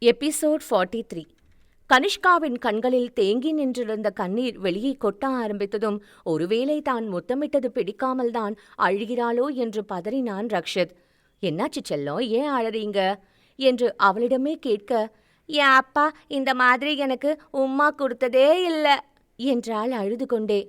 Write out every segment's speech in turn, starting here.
Episode 43. கனிஷ்காவின் கண்களில் தேங்கி நின்றிருந்த கண்ணீர் வெளியே கொட்ட ஆரம்பித்ததும் ஒருவேளை தான் முத்தமிட்டது பிடிக்காமல் தான் அழுகிறாளோ என்று பதறினான் ரக்ஷித். என்னாச்சு செல்லம், ஏன் அழறீங்க என்று அவளிடமே கேட்க, என் அப்பா இந்த மாதிரி எனக்கு உம்மா கொடுத்ததே இல்லை என்றாள் அழுது கொண்டே.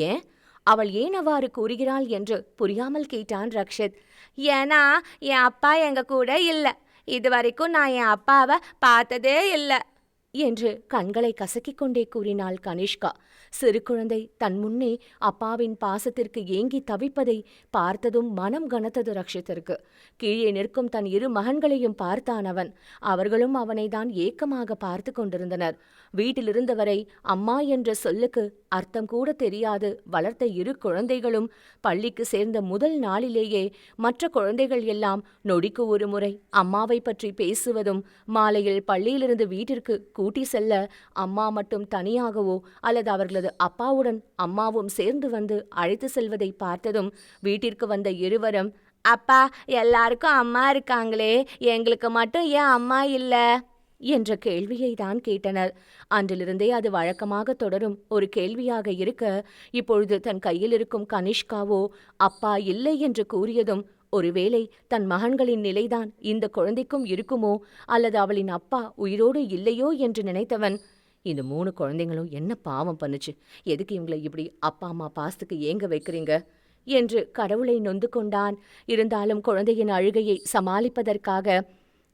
ஏன், அவள் ஏன் அவ்வாறு கூறுகிறாள் என்று புரியாமல் கேட்டான் ரக்ஷித். ஏன்னா என் அப்பா எங்க கூட இல்லை, இதுவரைக்கும் நான் என் அப்பாவை பார்த்ததே இல்லை என்று கண்களை கசக்கிக் கொண்டே கூறினாள் கனிஷ்கா. சிறு குழந்தை தன் முன்னே அப்பாவின் பாசத்திற்கு ஏங்கி தவிப்பதை பார்த்ததும் மனம் கனத்தது ரக்ஷித்திற்கு. கீழே நிற்கும் தன் இரு மகன்களையும் பார்த்தான் அவன். அவர்களும் அவனை தான் ஏக்கமாக பார்த்து கொண்டிருந்தனர். வீட்டிலிருந்தவரை அம்மா என்ற சொல்லுக்கு அர்த்தம் கூட தெரியாது வளர்த்த இரு குழந்தைகளும் பள்ளிக்கு சேர்ந்த முதல் நாளிலேயே மற்ற குழந்தைகள் எல்லாம் நொடிக்கு ஒரு முறை அம்மாவை பற்றி பேசுவதும், மாலையில் பள்ளியிலிருந்து வீட்டிற்கு கூட்டி செல்ல அம்மா மட்டும் தனியாகவோ அல்லது அவர்களது அப்பாவுடன் அம்மாவும் சேர்ந்து வந்து அழைத்து செல்வதை பார்த்ததும் வீட்டிற்கு வந்த இருவரும், அப்பா எல்லாருக்கும் அம்மா இருக்காங்களே, எங்களுக்கு மட்டும் ஏன் அம்மா இல்லை என்ற கேள்வியை தான் கேட்டனர். அன்றிலிருந்தே அது வழக்கமாக தொடரும் ஒரு கேள்வியாக இருக்க, இப்பொழுது தன் கையில் இருக்கும் கனிஷ்காவோ அப்பா இல்லை என்று கூறியதும் ஒருவேளை தன் மகன்களின் நிலைதான் இந்த குழந்தைக்கும் இருக்குமோ அல்லது அவளின் அப்பா உயிரோடு இல்லையோ என்று நினைத்தவன், இந்த 3 குழந்தைங்களும் என்ன பாவம் பண்ணுச்சு, எதுக்கு இவங்களை இப்படி அப்பா அம்மா பாசத்துக்கு ஏங்க வைக்கிறீங்க என்று கடவுளை நொந்து கொண்டான். இருந்தாலும் குழந்தையின் அழுகையை சமாளிப்பதற்காக,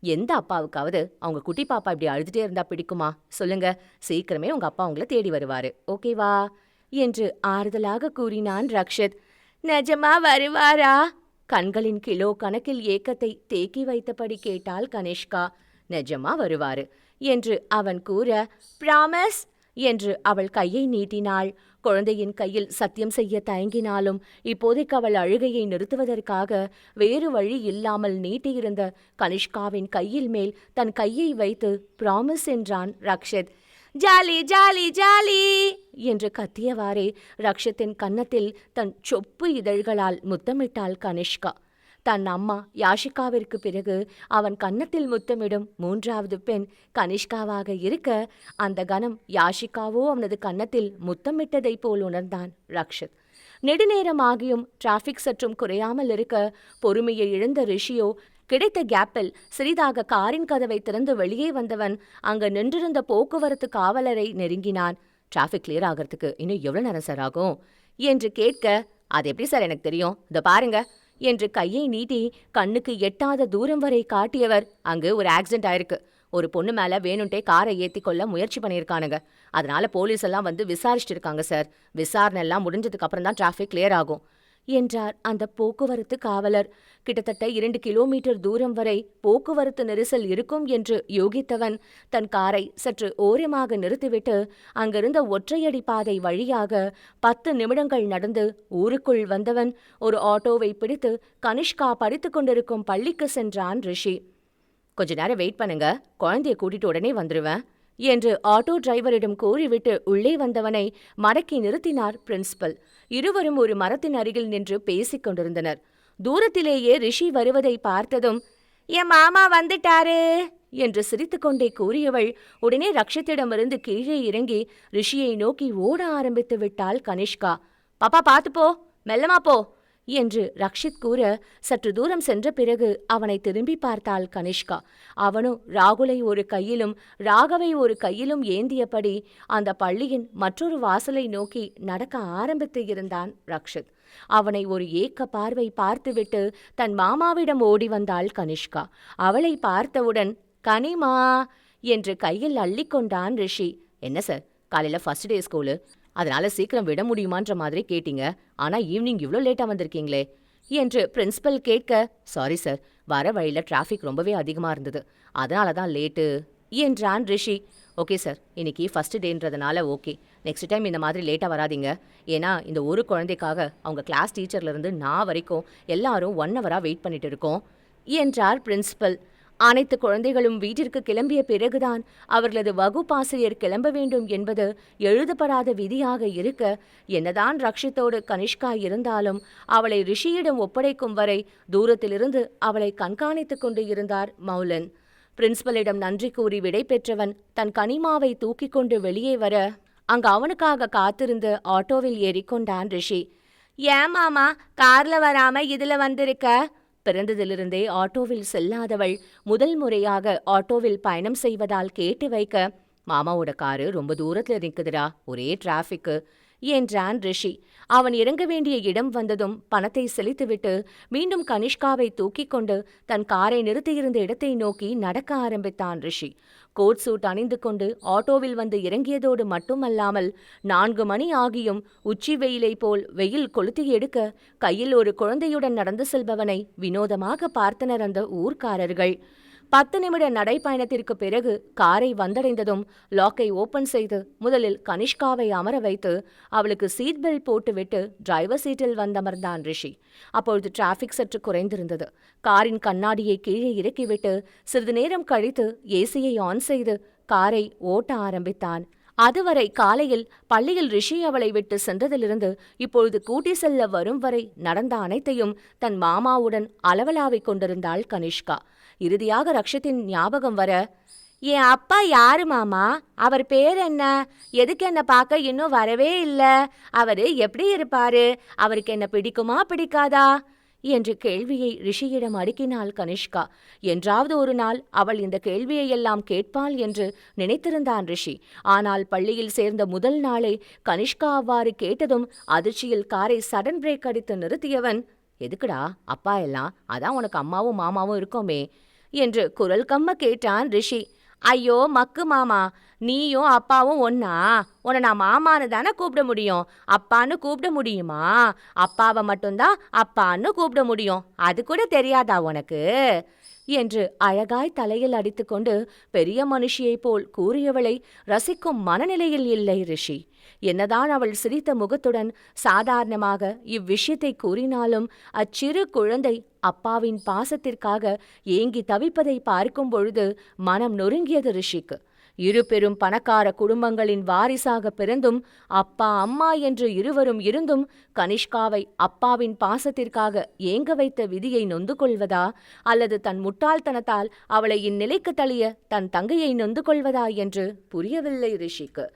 எந்த அப்பாவுக்காவது அவங்க குட்டி பாப்பா இப்படி அழுதுட்டே இருந்தா பிடிக்குமா சொல்லுங்க, சீக்கிரமே உங்க அப்பா உங்களை தேடி வருவாரு, ஓகேவா என்று ஆறுதலாக கூறினான் ரக்ஷித். நிஜமா வருவாரா? கண்களின் கிலோ கணக்கில் ஏக்கத்தை தேக்கி வைத்தபடி கேட்டாள் கனிஷ்கா. நிஜமா வருவாரு என்று அவன் கூற, பிராமிஸ் என்று அவள் கையை நீட்டினாள். குழந்தையின் கையில் சத்தியம் செய்ய தயங்கினாலும் இப்போதைக்கு அவள் அழுகையை நிறுத்துவதற்காக வேறு வழி இல்லாமல் நீட்டியிருந்த கனிஷ்காவின் கையில் மேல் தன் கையை வைத்து பிராமிஸ் என்றான் ரக்ஷித். ஜாலி ஜாலி ஜாலி என்று கத்தியவாறே ரக்ஷித்தின் கன்னத்தில் தன் சொப்பு இதழ்களால் முத்தமிட்டாள் கனிஷ்கா. தன் அம்மா யாஷிகாவிற்கு பிறகு அவன் கன்னத்தில் முத்தமிடும் 3வது பெண் கனிஷ்காவாக இருக்க, அந்த கணம் யாஷிகாவோ அவனது கன்னத்தில் முத்தமிட்டதை போல் உணர்ந்தான் ரக்ஷித். நெடுநேரமாகியும் டிராஃபிக் சற்றும் குறையாமல் இருக்க, பொறுமையை இழந்த ரிஷியோ கிடைத்த கேப்பில் சிறிதாக காரின் கதவை திறந்து வெளியே வந்தவன் அங்கு நின்றிருந்த போக்குவரத்து காவலரை நெருங்கினான். டிராஃபிக் கிளியர் ஆகிறதுக்கு இன்னும் எவ்வளோ நேரம் சார் ஆகும் என்று கேட்க, அது எப்படி சார் எனக்கு தெரியும், இதை பாருங்க என்று கையை நீட்டி கண்ணுக்கு எட்டாத தூரம் வரை காட்டியவர், அங்கு ஒரு ஆக்சிடென்ட் ஆயிருக்கு, ஒரு பொண்ணு மேல வேணுன்ட்டே காரை ஏத்தி கொள்ள முயற்சி பண்ணியிருக்கானுங்க, அதனால போலீஸ் எல்லாம் வந்து விசாரிச்சுட்டு இருக்காங்க சார், விசாரணை எல்லாம் முடிஞ்சதுக்கு அப்புறம் தான் டிராஃபிக் கிளியர் ஆகும் என்றார் அந்த போக்குவரத்து காவலர். கிட்டத்தட்ட 2 கிலோமீட்டர் தூரம் வரை போக்குவரத்து நெரிசல் இருக்கும் என்று யோகித்தவன் தன் காரை சற்று ஓரமாக நிறுத்திவிட்டு அங்கிருந்த ஒற்றையடி பாதை வழியாக 10 நிமிடங்கள் நடந்து ஊருக்குள் வந்தவன் ஒரு ஆட்டோவை பிடித்து கனிஷ்கா படித்து கொண்டிருக்கும் பள்ளிக்கு சென்றான் ரிஷி. கொஞ்ச நேரம் வெயிட் பண்ணுங்க, குழந்தைய கூட்டிட்டு உடனே வந்துருவேன் என்று ஆட்டோ டிரைவரிடம் கூறிவிட்டு உள்ளே வந்தவனை மடக்கி நிறுத்தினார் பிரின்சிபல். இருவரும் ஒரு மரத்தின் அருகில் நின்று பேசிக் கொண்டிருந்தனர். தூரத்திலேயே ரிஷி வருவதை பார்த்ததும், என் மாமா வந்துட்டாரு என்று சிரித்துக்கொண்டே கூறியவள் உடனே ரக்ஷித்திடமிருந்து கீழே இறங்கி ரிஷியை நோக்கி ஓட ஆரம்பித்து விட்டாள் கனிஷ்கா. பாப்பா பார்த்து போ, மெல்லமா போ என்று ரக்ஷித் கூற, சற்று தூரம் சென்ற பிறகு அவனை திரும்பி பார்த்தாள் கனிஷ்கா. அவனோ ராகுலை ஒரு கையிலும் ராகவை ஒரு கையிலும் ஏந்தியபடி அந்த பள்ளியின் மற்றொரு வாசலை நோக்கி நடக்க ஆரம்பித்து இருந்தான் ரக்ஷித். அவனை ஒரு ஏக்க பார்வை பார்த்துவிட்டு தன் மாமாவிடம் ஓடி வந்தாள் கனிஷ்கா. அவளை பார்த்தவுடன், கனிமா என்று கையில் அள்ளிக்கொண்டான் ரிஷி. என்ன சார், காலையில் ஃபர்ஸ்ட் டே ஸ்கூலு, அதனால சீக்கிரம் விட முடியுமான்ற மாதிரி கேட்டீங்க, ஆனா ஈவினிங் இவ்வளோ லேட்டா வந்திருக்கீங்களே என்று பிரின்சிபல் கேட்க, சாரி சார், வர வழியில டிராஃபிக் ரொம்பவே அதிகமா இருந்தது, அதனால தான் லேட்டு என்றான் ரிஷி. ஓகே சார், இன்னைக்கு ஃபர்ஸ்ட் டேன்றதுனால ஓகே, நெக்ஸ்ட் டைம் இந்த மாதிரி லேட்டாக வராதிங்க, ஏன்னா இந்த ஒரு குழந்தைக்காக அவங்க கிளாஸ் டீச்சர்லேருந்து நான் வரைக்கும் எல்லாரும் 1 ஹவராக வெயிட் பண்ணிட்டு இருக்கோம் என்றார் பிரின்சிபல். அனைத்து குழந்தைகளும் வீட்டிற்கு கிளம்பிய பிறகுதான் அவர்களது வகுப்பாசிரியர் கிளம்ப வேண்டும் என்பது எழுதப்படாத விதியாக இருக்க, என்னதான் ரக்ஷித்தோடு கனிஷ்கா இருந்தாலும் அவளை ரிஷியிடம் ஒப்படைக்கும் வரை தூரத்திலிருந்து அவளை கண்காணித்துக் கொண்டு இருந்தார் மௌலன். பிரின்சிபலிடம் நன்றி கூறி விடை பெற்றவன் தன் கனிமாவை தூக்கிக் கொண்டு வெளியே வர அங்கு அவனுக்காக காத்திருந்து ஆட்டோவில் ஏறிக்கொண்டான் ரிஷி. ஏன் மாமா கார்ல வராம இதுல வந்திருக்க? பிறந்ததிலிருந்தே ஆட்டோவில் செல்லாதவள் முதல் முறையாக ஆட்டோவில் பயணம் செய்வதால் கேட்டு வைக்க, மாமாவோட காரு ரொம்ப தூரத்துல நிற்குதுடா, ஒரே டிராஃபிக்கு என்றான் ரிஷி. அவன் இறங்க வேண்டிய இடம் வந்ததும் பணத்தை செலுத்திவிட்டு மீண்டும் கனிஷ்காவை தூக்கிக் கொண்டு தன் காரை நிறுத்தியிருந்த இடத்தை நோக்கி நடக்க ஆரம்பித்தான் ரிஷி. கோட் சூட் அணிந்து கொண்டு ஆட்டோவில் வந்து இறங்கியதோடு மட்டுமல்லாமல் 4 மணி ஆகியும் உச்சி வெயிலை போல் வெயில் கொளுத்தி எடுக்க கையில் ஒரு குழந்தையுடன் நடந்து செல்பவனை வினோதமாக பார்த்தனர் அந்த ஊர்க்காரர்கள். 10 நிமிட நடைப்பயணத்திற்கு பிறகு காரை வந்தடைந்ததும் லாக்கை ஓபன் செய்து முதலில் கனிஷ்காவை அமர வைத்து அவளுக்கு சீட் பெல்ட் போட்டுவிட்டு டிரைவர் சீட்டில் வந்தமர்ந்தான் ரிஷி. அப்பொழுது டிராஃபிக் சற்று குறைந்திருந்தது. காரின் கண்ணாடியை கீழே இறக்கிவிட்டு சிறிது நேரம் கழித்து ஏசியை ஆன் செய்து காரை ஓட்ட ஆரம்பித்தான். அதுவரை காலையில் பள்ளியில் ரிஷி அவளை விட்டு சென்றதிலிருந்து இப்பொழுது கூட்டி செல்ல வரும் வரை நடந்த அனைத்தையும் தன் மாமாவுடன் அளவலாவிக் கொண்டிருந்தாள் கனிஷ்கா. இறுதியாக ரக்ஷத்தின் ஞாபகம் வர, என் அப்பா யாரு மாமா? அவர் பேர் என்ன? எதுக்கு என்ன பார்க்க இன்னும் வரவே இல்லை? அவரு எப்படி இருப்பாரு? அவருக்கு என்ன பிடிக்குமா பிடிக்காதா என்ற கேள்வியை ரிஷியிடம் அடுக்கினாள் கனிஷ்கா. என்றாவது ஒரு நாள் அவள் இந்த கேள்வியையெல்லாம் கேட்பாள் என்று நினைத்திருந்தான் ரிஷி. ஆனால் பள்ளியில் சேர்ந்த முதல் நாளே கனிஷ்கா அவ்வாறு கேட்டதும் அதிர்ச்சியில் காரை சடன் பிரேக் அடித்து நிறுத்தியவன், எதுக்குடா அப்பா எல்லாம்? அதான் உனக்கு அம்மாவும் மாமாவும் இருக்கோமே என்று குரல் கம்ம கேட்டான் ரிஷி. ஐயோ மக்கு மாமா, நீயும் அப்பாவும் ஒன்னா? உன்னை நான் மாமான்னு தானே கூப்பிட முடியும், அப்பான்னு கூப்பிட முடியுமா? அப்பாவை மட்டும்தான் அப்பான்னு கூப்பிட முடியும், அது கூட தெரியாதா உனக்கு என்று அழகாய் தலையில் அடித்துக்கொண்டு பெரிய மனுஷியைப் போல் கூறியவளை ரசிக்கும் மனநிலையில் இல்லை ரிஷி. என்னதான் அவள் சிரித்த முகத்துடன் சாதாரணமாக இவ்விஷயத்தை கூறினாலும் அச்சிறு குழந்தை அப்பாவின் பாசத்திற்காக ஏங்கி தவிப்பதை பார்க்கும் பொழுது மனம் நொறுங்கியது ரிஷிக்கு. இரு பெரும் பணக்கார குடும்பங்களின் வாரிசாக பிறந்தும் அப்பா அம்மா என்று இருவரும் இருந்தும் கனிஷ்காவை அப்பாவின் பாசத்திற்காக ஏங்க வைத்த விதியை நொந்து கொள்வதா, அல்லது தன் முட்டாள்தனத்தால் அவளை இந்நிலைக்கு தள்ளிய தன் தங்கையை நொந்து கொள்வதா என்று புரியவில்லை ரிஷிக்கு.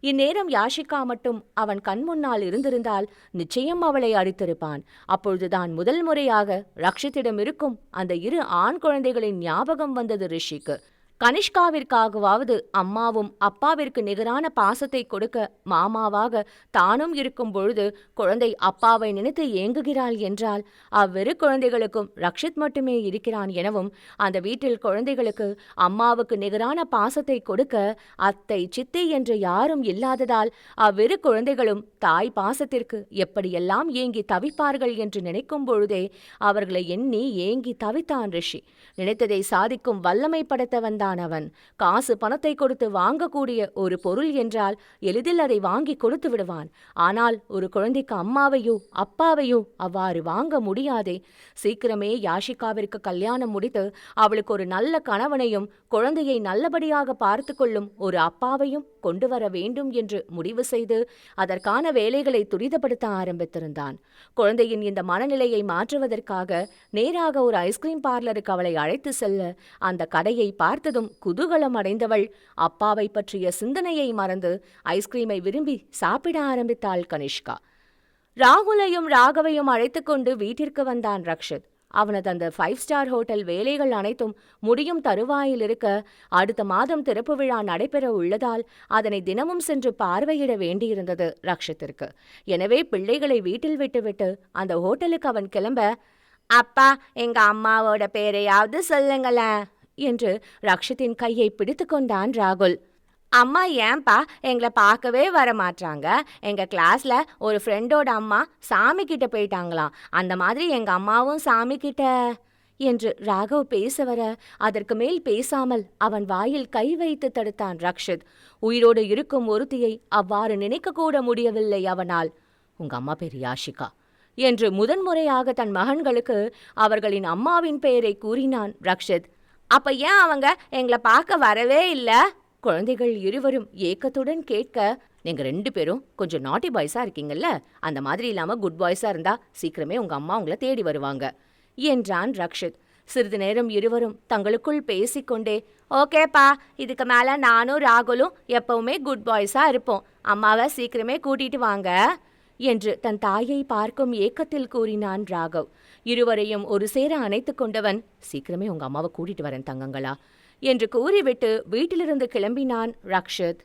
இந்நேரம் யாஷிகா மட்டும் அவன் கண் முன்னால் இருந்திருந்தால் நிச்சயம் அவளை அடித்திருப்பான். அப்பொழுதுதான் முதல் முறையாக ரக்ஷித்திடம் இருக்கும் அந்த 2 ஆண் குழந்தைகளின் ஞாபகம் வந்தது ரிஷிக்கு. கனிஷ்காவிற்காகவாவது அம்மாவும் அப்பாவிற்கு நிகரான பாசத்தை கொடுக்க மாமாவாக தானும் இருக்கும் பொழுது குழந்தை அப்பாவை நினைத்து ஏங்குகிறாள் என்றால் அவ்விரு குழந்தைகளுக்கும் ரக்ஷித் மட்டுமே இருக்கிறான் எனவும், அந்த வீட்டில் குழந்தைகளுக்கு அம்மாவுக்கு நிகரான பாசத்தை கொடுக்க அத்தை சித்தி என்று யாரும் இல்லாததால் அவ்விரு குழந்தைகளும் தாய் பாசத்திற்கு எப்படியெல்லாம் ஏங்கி தவிப்பார்கள் என்று நினைக்கும் பொழுதே அவர்களை எண்ணி ஏங்கி தவித்தான் ரிஷி. நினைத்ததை சாதிக்கும் வல்லமை படைத்தவன் அவன். காசு பணத்தை கொடுத்து வாங்கக்கூடிய ஒரு பொருள் என்றால் எளிதில் அதை வாங்கி கொடுத்து விடுவான். ஆனால் ஒரு குழந்தைக்கு அம்மாவையோ அப்பாவையோ அவ்வாறு வாங்க முடியாதே. சீக்கிரமே யாஷிகாவிற்கு கல்யாணம் முடித்து அவளுக்கு ஒரு நல்ல கணவனையும் குழந்தையை நல்லபடியாக பார்த்து கொள்ளும் ஒரு அப்பாவையும் கொண்டு வர வேண்டும் என்று முடிவு செய்து அதற்கான வேலைகளை துரிதப்படுத்த ஆரம்பித்திருந்தான். குழந்தையின் இந்த மனநிலையை மாற்றுவதற்காக நேராக ஒரு ஐஸ்கிரீம் பார்லருக்கு அவளை அழைத்து செல்ல அந்த கடையை பார்த்ததும் குதூகலம் அடைந்தவள் அப்பாவை பற்றிய சிந்தனையை மறந்து ஐஸ்கிரீமை விரும்பி சாப்பிட ஆரம்பித்தாள் கனிஷ்கா. ராகுலையும் ராகவையும் அழைத்துக்கொண்டு வீட்டிற்கு வந்தான் ரக்ஷித். அவனது அந்த 5 ஸ்டார் ஹோட்டல் வேலைகள் அனைத்தும் முடியும் தருவாயில் இருக்க அடுத்த மாதம் திறப்பு விழா நடைபெற உள்ளதால் அதனை தினமும் சென்று பார்வையிட வேண்டியிருந்தது ரக்ஷித்திற்கு. எனவே பிள்ளைகளை வீட்டில் விட்டுவிட்டு அந்த ஹோட்டலுக்கு அவன் கிளம்ப, அப்பா எங்க அம்மாவோட பேரையாவது சொல்லுங்களேன் என்று ரக்ஷித்தின் கையை பிடித்து கொண்டான் ராகுல். அம்மா ஏன்பா எங்களை பார்க்கவே வர மாட்டாங்க? எங்கள் கிளாஸில் ஒரு ஃப்ரெண்டோட அம்மா சாமி கிட்ட போயிட்டாங்களாம், அந்த மாதிரி எங்கள் அம்மாவும் சாமி கிட்ட என்று ராகவ் பேச வர அதற்கு மேல் பேசாமல் அவன் வாயில் கை வைத்து தடுத்தான் ரக்ஷித். உயிரோடு இருக்கும் ஒருத்தியை அவ்வாறு நினைக்கக்கூட முடியவில்லை அவனால். உங்க அம்மா பேர் யாஷிகா என்று முதன்முறையாக தன் மகன்களுக்கு அவர்களின் அம்மாவின் பெயரை கூறினான் ரக்ஷித். அப்ப ஏன் அவங்க எங்களை பார்க்க வரவே இல்லை? குழந்தைகள் இருவரும் ஏக்கத்துடன் கேட்க, நீங்க 2 பேரும் கொஞ்சம் நாட்டி பாய்ஸா இருக்கீங்கல்ல, அந்த மாதிரி இல்லாம குட் பாய்ஸா இருந்தா சீக்கிரமே உங்க அம்மா உங்களை தேடி வருவாங்க என்றான் ரக்ஷித். சிறிது நேரம் இருவரும் தங்களுக்குள் பேசிக்கொண்டே, ஓகேப்பா, இதுக்கு மேல நானும் ராகுலும் எப்பவுமே குட் பாய்ஸா இருப்போம். அம்மாவை சீக்கிரமே கூட்டிட்டு வாங்க என்று தன் தாயை பார்க்கும் ஏக்கத்தில் கூறினான் ராகவ். இருவரையும் ஒரு சேர அணைத்துக் கொண்டவன், சீக்கிரமே உங்க அம்மாவை கூட்டிட்டு வரேன் தங்கங்களா என்று கூறிவிட்டு வீட்டிலிருந்து கிளம்பினான் ரக்ஷித்.